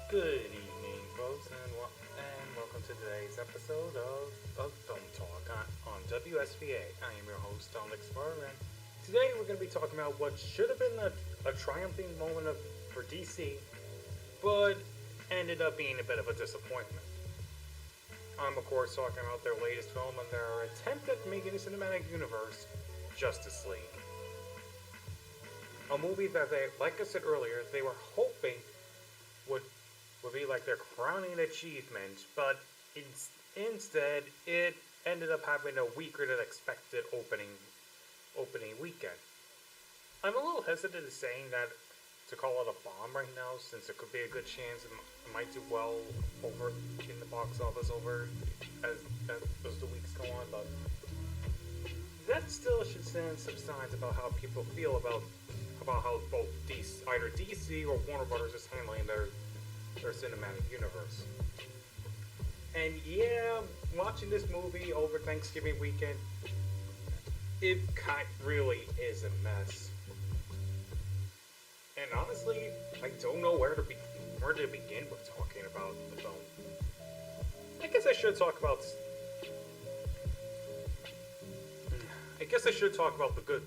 Good evening, folks, and welcome to today's episode of Film Talk on WSVA. I am your host, Don Explorer, and today we're going to be talking about what should have been a triumphing moment for DC, but ended up being a bit of a disappointment. I'm, of course, talking about their latest film and their attempt at making a cinematic universe, Justice League. A movie that they, like I said earlier, they were hoping would be like their crowning achievement, but instead it ended up having a weaker than expected opening weekend. I'm a little hesitant in saying that to call it a bomb right now, since it could be a good chance it might do well over in the box office as the weeks go on, but that still should send some signs about how people feel about how both either DC or Warner Brothers is handling their cinematic universe. And yeah, watching this movie over Thanksgiving weekend, it really is a mess. And honestly, I don't know where to begin with talking about the film. I guess I should talk about the good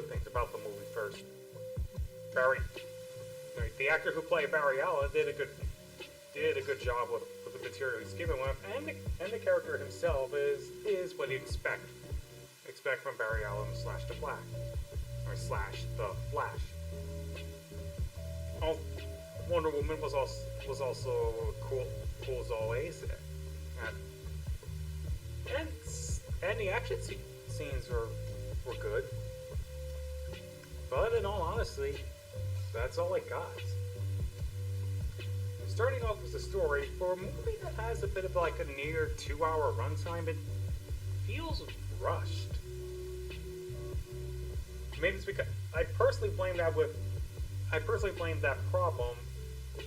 things about the movie first. The actor who played Barry Allen did a good job with the material he's given with, and the character himself is what you expect from Barry Allen / the Flash, or / the Flash. Wonder Woman was also cool as always, and the action scenes were good. But in all honesty, that's all I got. Starting off with the story, for a movie that has a bit of like a near 2-hour runtime, it feels rushed. Maybe it's because I personally blame that problem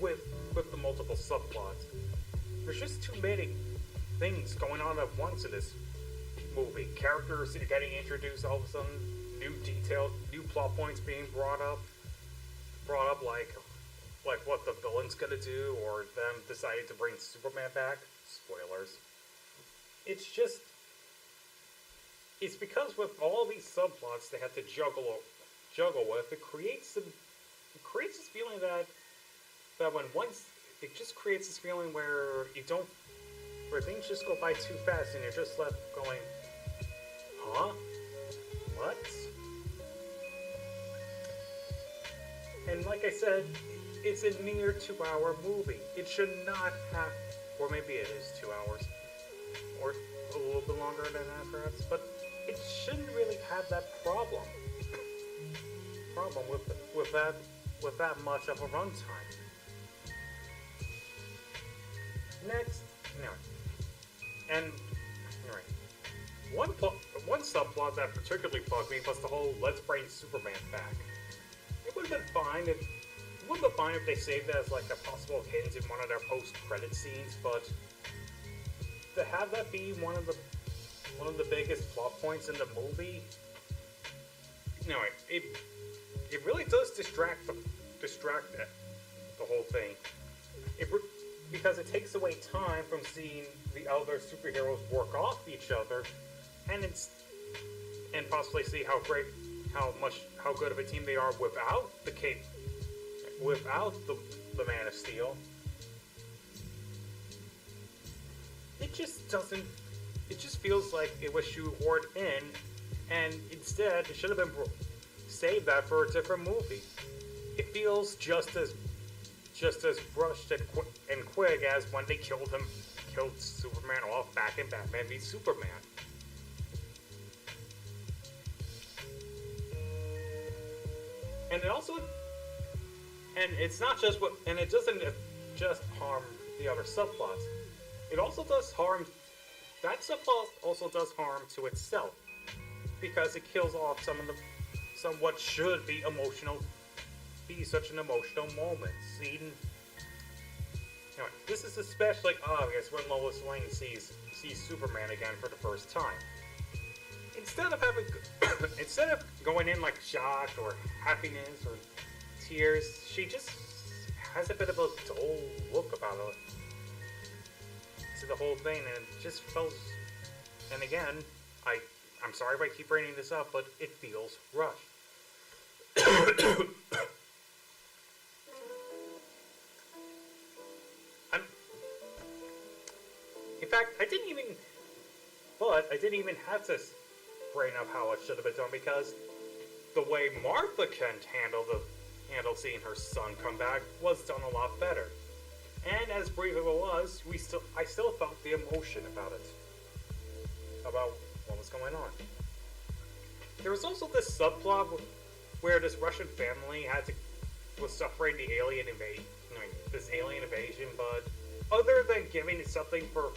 with the multiple subplots. There's just too many things going on at once in this movie. Characters getting introduced all of a sudden, new plot points being brought up like what the villain's gonna do, or them deciding to bring Superman back. Spoilers. It's because with all these subplots they have to juggle with, it creates this feeling that when once it just creates this feeling where things just go by too fast and you're just left going, huh? What? And like I said, it's a near 2-hour movie. It should not have, or maybe it is 2 hours, or a little bit longer than that perhaps, but it shouldn't really have that problem with that much of a runtime. Next, one subplot that particularly bugged me was the whole "let's bring Superman back." It would have been fine if they saved it as like a possible hint in one of their post-credit scenes, but to have that be one of the biggest plot points in the movie, it really does distract the whole thing. Because it takes away time from seeing the other superheroes work off each other, and possibly see how good of a team they are without the Man of Steel. It just feels like it was shoehorned in, and instead it should have been saved that for a different movie. It feels just as rushed and quick as when they killed Superman off back in Batman v Superman. And it doesn't just harm the other subplots. It also does harm. That subplot also does harm to itself, because it kills off some what should be such an emotional moment. This is especially obvious when Lois Lane sees Superman again for the first time. Instead of going in like shock or happiness or tears, she just has a bit of a dull look about it to the whole thing, and it just feels. And again, I'm sorry if I keep bringing this up, but it feels rushed. I'm, in fact, I didn't even have to bring up how it should have been done, because the way Martha Kent handled seeing her son come back was done a lot better. And as brief as it was, I still felt the emotion about it, about what was going on. There was also this subplot where this Russian family was suffering the alien invasion, but other than giving it something for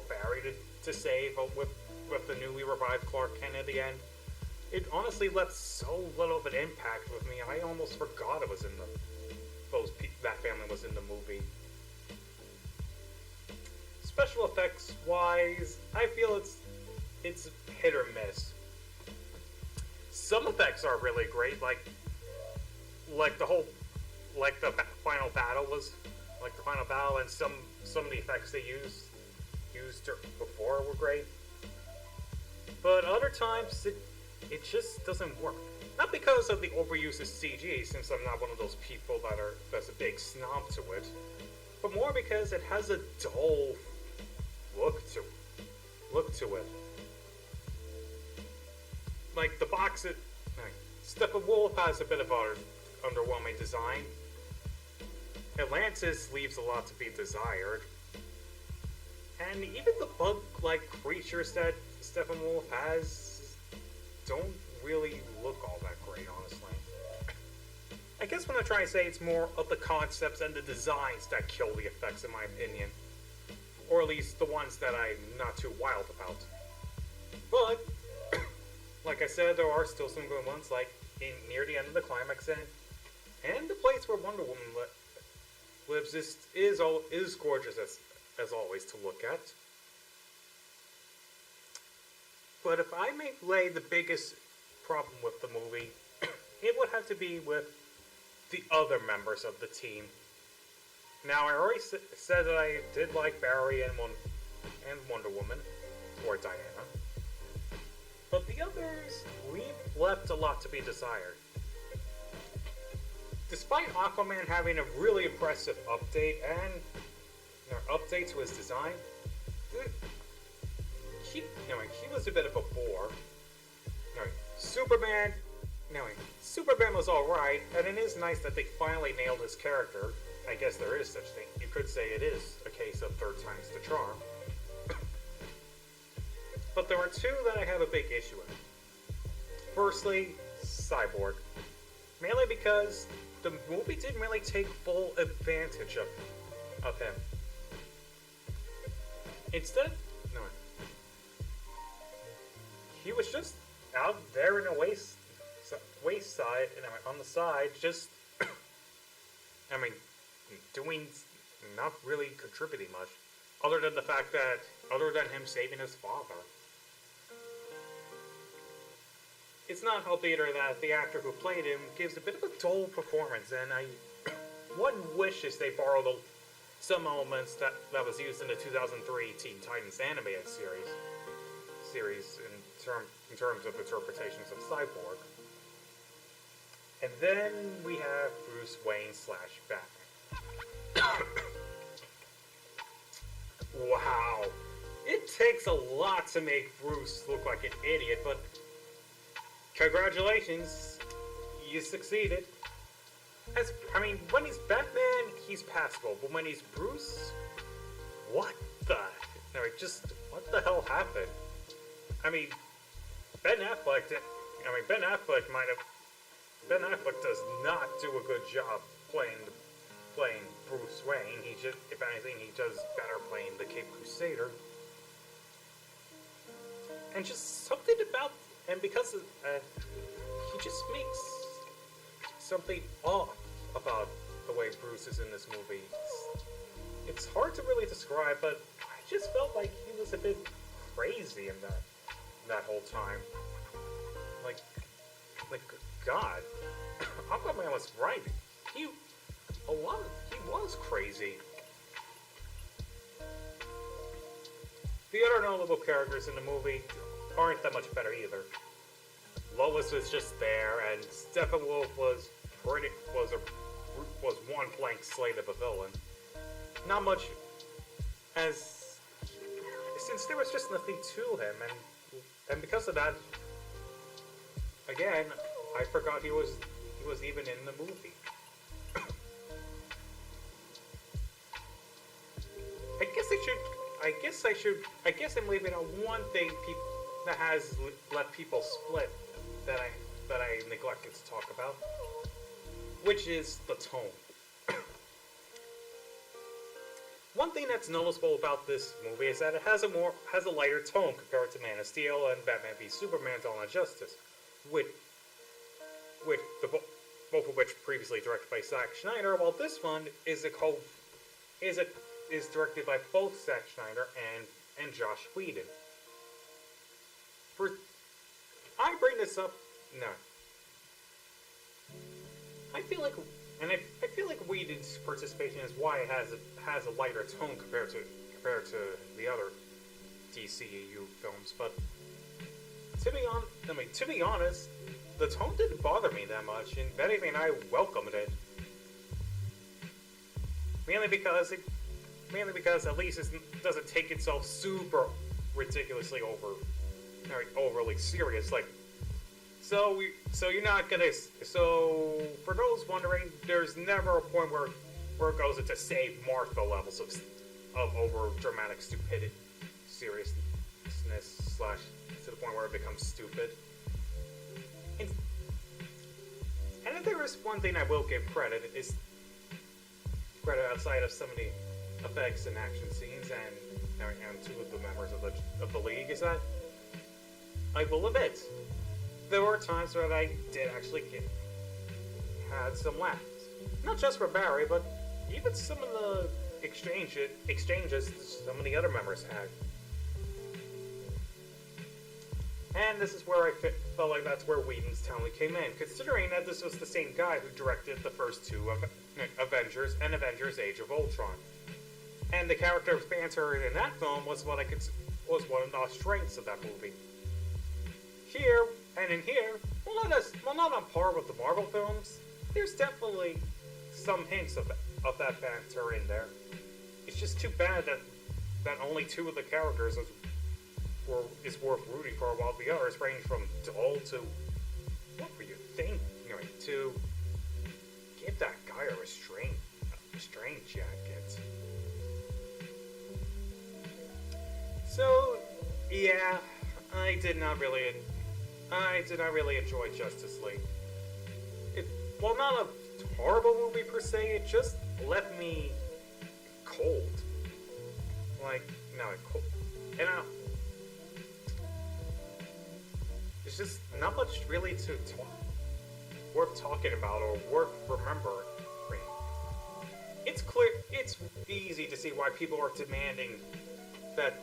Barry to save with the newly revived Clark Kent at the end, it honestly left so little of an impact with me. I almost forgot it was in that family was in the movie. Special effects wise, I feel it's hit or miss. Some effects are really great, like the final battle, and some of the effects they used before were great. But other times it just doesn't work. Not because of the overuse of CG, since I'm not one of those people that's a big snob to it, but more because it has a dull look to it. Like the box, Steppenwolf has a bit of an underwhelming design. Atlantis leaves a lot to be desired. And even the bug-like creatures that Steppenwolf has don't really look all that great, honestly. I guess what I'm trying to say, it's more of the concepts and the designs that kill the effects, in my opinion. Or at least the ones that I'm not too wild about. But, like I said, there are still some good ones, like near the end of the climax and the place where Wonder Woman lives is gorgeous as always to look at. But if I may lay the biggest problem with the movie, it would have to be with the other members of the team. Now, I already said that I did like Barry and Wonder Woman, or Diana. But the others, we've left a lot to be desired. Despite Aquaman having a really impressive update update to his design, he was a bit of a bore. Superman was alright, and it is nice that they finally nailed his character. I guess there is such thing. You could say it is a case of third time's the charm. But there are two that I have a big issue with. Firstly, Cyborg. Mainly because the movie didn't really take full advantage of him. Instead, he was just out there in a wayside, and on the side, just, doing, not really contributing much, other than him saving his father. It's not helped either that the actor who played him gives a bit of a dull performance, and one wishes they borrowed some elements that was used in the 2003 Teen Titans animated series in terms of interpretations of Cyborg. And then we have Bruce Wayne / Batman. Wow. It takes a lot to make Bruce look like an idiot, but congratulations, you succeeded. When he's Batman, he's passable, but when he's Bruce, what the hell happened? Ben Affleck does not do a good job playing Bruce Wayne. If anything, he does better playing the Cape Crusader. And just something about, and because he just makes something off about the way Bruce is in this movie. It's hard to really describe, but I just felt like he was a bit crazy in that whole time. Like God, Aquaman was right. He crazy. The other notable characters in the movie aren't that much better either. Lois was just there, and Steppenwolf was one blank slate of a villain. Not much, as since there was just nothing to him, and because of that, again, I forgot he was even in the movie. I guess I'm leaving out one thing that has let people split that I neglected to talk about, which is the tone. One thing that's noticeable about this movie is that it has a lighter tone compared to Man of Steel and Batman v Superman: Dawn of Justice, both of which previously directed by Zack Snyder, while this one is directed by both Zack Snyder and Josh Whedon. I bring this up. No, I feel like Whedon's participation is why it has a lighter tone compared to the other DCEU films. But to be honest, the tone didn't bother me that much. And if anything, I welcomed it. Mainly because at least it doesn't take itself super ridiculously overly serious. Like, so you're not gonna. So for those wondering, there's never a point where it goes into Save Martha levels of over dramatic stupidity, seriousness / to the point where it becomes stupid. And if there is one thing I will give credit outside of some of the effects and action scenes and two of the members of the league, is that I will admit there were times where I did actually had some laughs. Not just for Barry, but even some of the exchanges some of the other members had. And this is where I felt like that's where Whedon's talent came in, considering that this was the same guy who directed the first two Avengers and Avengers: Age of Ultron. And the character of banter in that film was one of the strengths of that movie. Here, well, not on par with the Marvel films, there's definitely some hints of that banter in there. It's just too bad that only two of the characters is worth rooting for, while the others range from dull to what were you thinking, to give that guy a restraint jacket. So yeah, I did not really enjoy Justice League. While not a horrible movie per se, it just left me cold. Cold. And there's just not much really worth talking about or worth remembering. It's easy to see why people are demanding that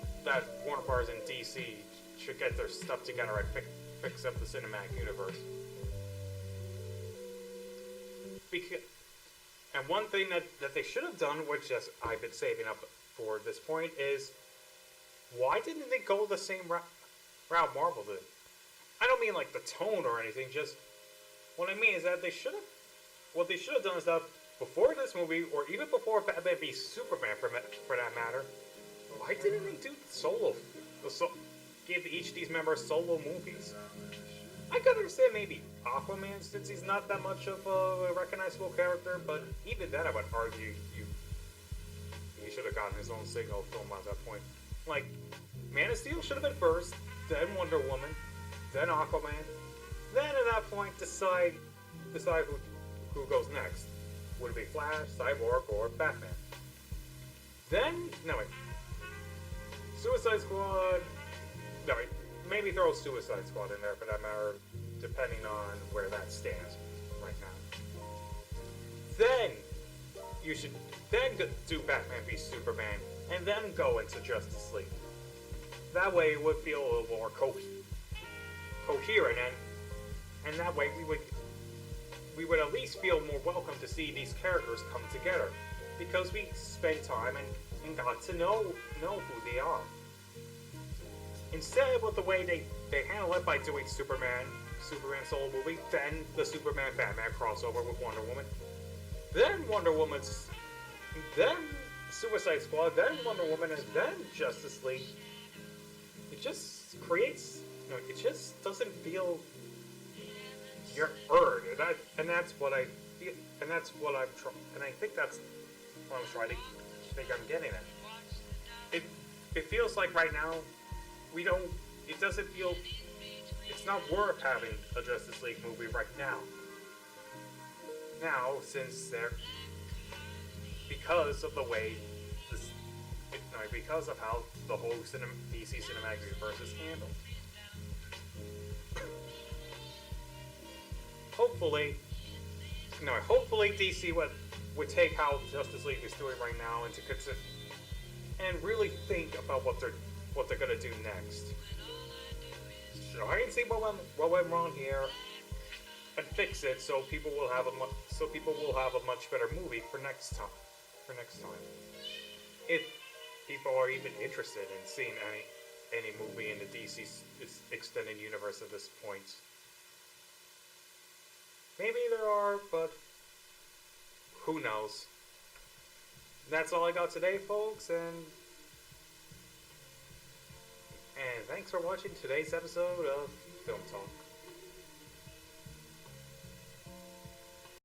Warner Bros. And DC should get their stuff together and fix up the cinematic universe. And one thing that they should have done, which I've been saving up for this point, is why didn't they go the same route Marvel did? I don't mean like the tone or anything, just what I mean is that what they should have done is that before this movie, or even before Batman v Superman for that matter, why didn't they do give each of these members solo movies? I could understand maybe Aquaman, since he's not that much of a recognizable character, but even then I would argue he should have gotten his own single film at that point. Like, Man of Steel should have been first, then Wonder Woman, then Aquaman, then at that point decide who goes next. Would it be Flash, Cyborg, or Batman? Suicide Squad. Maybe throw Suicide Squad in there for that matter, depending on where that stands right now. Then you should do Batman v Superman, and then go into Justice League. That way it would feel a little more coherent, and that way we would at least feel more welcome to see these characters come together, because we spent time and got to know who they are. Instead, with the way they handle it by doing Superman solo movie, then the Superman Batman crossover with Wonder Woman, then Wonder Woman's, then Suicide Squad, then Wonder Woman, and then Justice League. It just creates, it just doesn't feel you're earned, and that's what I feel, and that's what I'm trying, and I think that's what I'm trying to think I'm getting at. It feels like right now we don't. It doesn't feel. It's not worth having a Justice League movie right now. Now, since they're because of the way this, because of how the whole DC cinematic universe is handled. Hopefully DC would take how Justice League is doing right now into consider and really think about what they're gonna do next. Try and see what went wrong here, and fix it so people will have a much better movie for next time. If people are even interested in seeing any movie in the DC extended universe at this point. Maybe there are, but who knows? That's all I got today, folks, and thanks for watching today's episode of Film Talk.